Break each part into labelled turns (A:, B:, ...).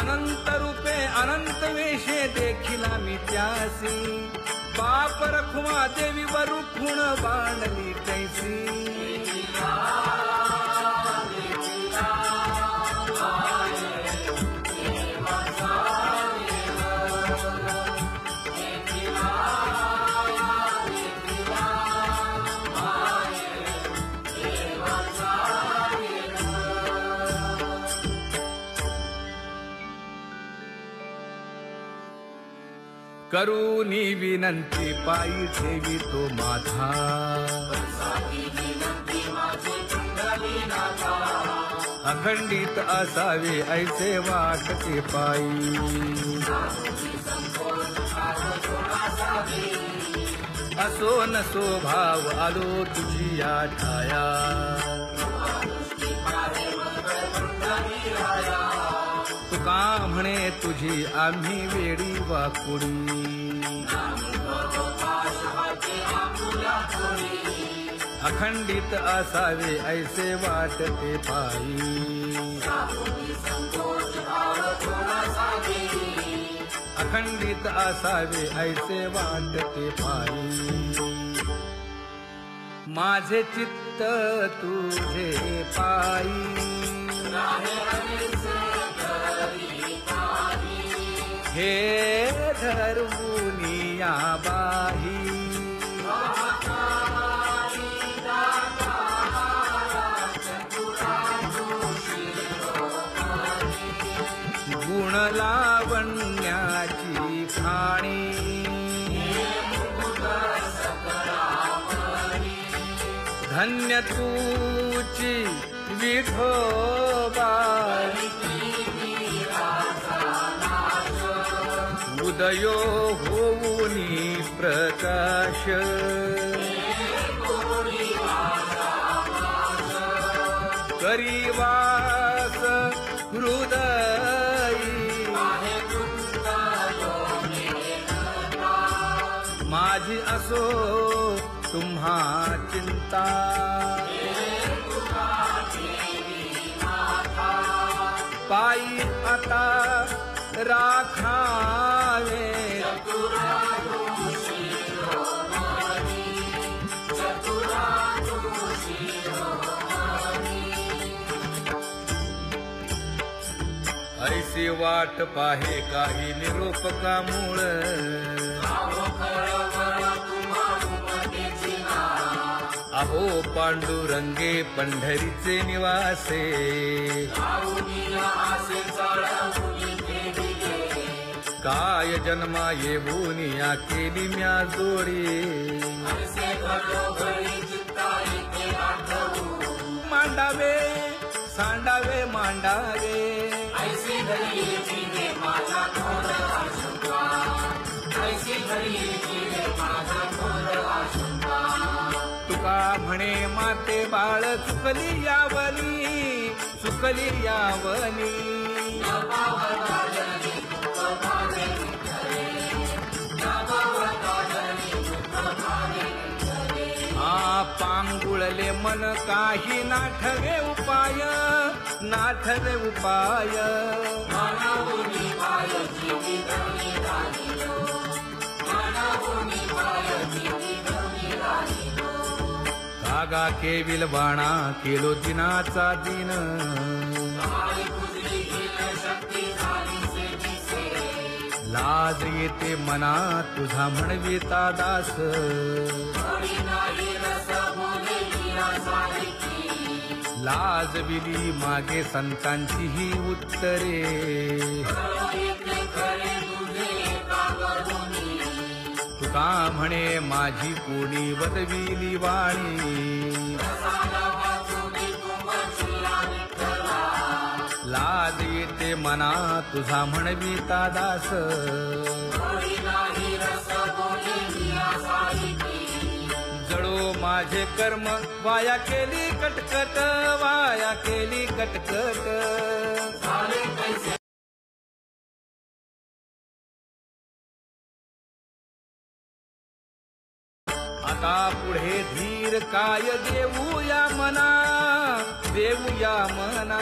A: अनंत रूपे अनंत वेशे देखिला मी त्यासी बाप रखुमा देवी वरुखुण बांधली कैसी करूनी विनंती पायी ठेवी तो माझा अखंडित असावे ऐसे वाटते पायी असो नसो भाव आलो तुझी या ठाया तुका म्हणे तुझी आम्ही वेडी वाकुडी अखंडित असावे ऐसे वाटते पायी अखंडित असावे ऐसे वाटते पायी माझे चित्त तुझे पायी हे धर्मुनिया बाही गुण लावण्याची खाणी धन्य तूची विठोबाई उदयो होऊनी प्रकाश करीवास हृदयी माझी असो तुम्हा चिंता पायी आता राखावे ऐसी वाट पाहे काही निरोपकामूळ अहो पांडुरंगे पंढरीचे निवासे काय जन्मा येऊनिया केली म्या जोडी मांडावे सांडावे मांडावे तुका म्हणे माते बाळ चुकली यावनी चुकली यावनी पांगुळले मन काही नाठवे उपाय नाठवे उपाय कागा केविल बाणा केलो दिनाचा दिन लाज येते मना तुझा म्हणविता दास लाज विली मागे संतांची ही उत्तरे तुका म्हणे माझी कोणी वदविली वाणी लाज येते मना तुझा म्हणविता दास जळो माझे कर्म वाया केली कटकट वाया केली कटकट आता पुढे धीर काय देऊया मना देऊया मना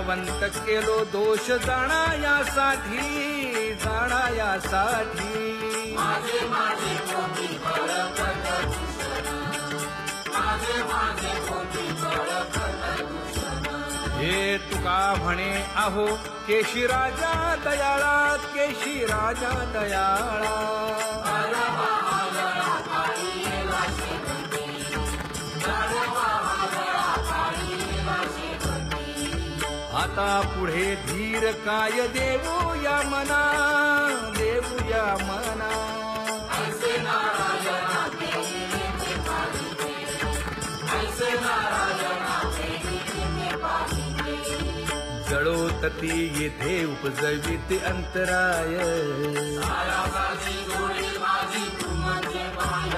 A: बळवंत केलो दोष जाणायासाठी
B: माझे माझे पोटी बळकट दूषण, माझे माझे पोटी बळकट दूषण.
A: हे तुका म्हणे आहो केशी राजा दयाळा, केशी राजा दयाळा. आता पुढे धीर काय देऊया मना, देऊया मना.
B: ऐसे नारायणा देवीने पाहिजे, ऐसे नारायणा देवीने पाहिजे.
A: जळोतती येथे उपजविते अंतराय,
B: सायासाची जोडी माझी तू म्हणजे माय.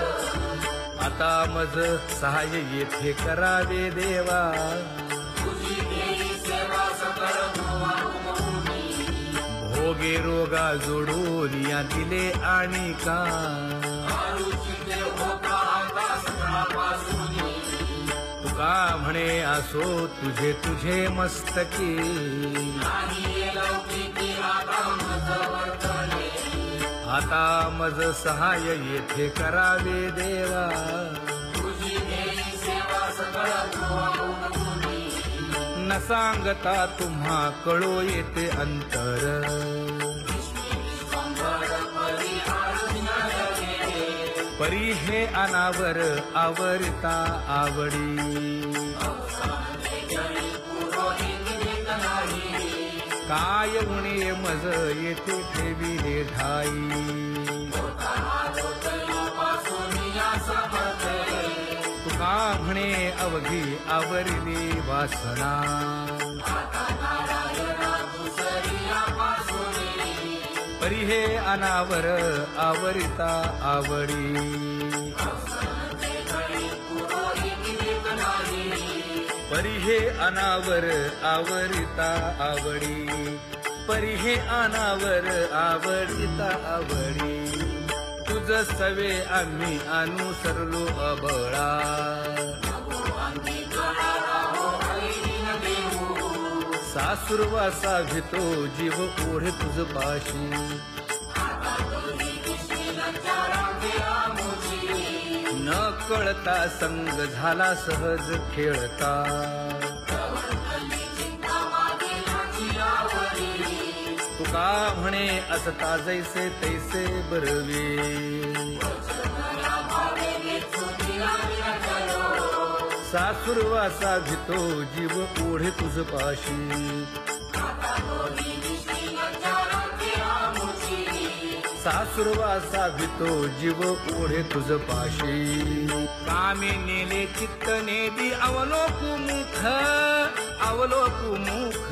A: आता मज सहाय्य येथे करावे देवा. भोगे रोगा जोडून या दिले आणि का. तुका म्हणे असो तुझे तुझे मस्तकी. आता मज सहाय्य येथे करावे देवा. न सांगता तुम्हा कळो येते अंतर. परी हे अनावर आवरता आवडी. काय उणे मज येथे ठेविले ठाई. तुका म्हणे अवघी आवरली वासना. परी हे अनावर आवरिता आवडी. परी हे अनावर आवरिता आवडी. परी हे अनावर आवरिता आवडी. तुझ सवे आम्ही अनुसरलो अबळा. सासुरवासा भितो जीव ओढे तुझ पाशी. न कळता संग झाला सहज खेळता. तुका म्हणे असता जैसे तैसे बरवे. सासुरवासा भितो जीव ओढे तुझ पाशी. सासुरवासा भितो जीव ओढे तुझ पाशी. कामे नेले चित्त नेदी अवलोकु मुख, अवलोकु मुख.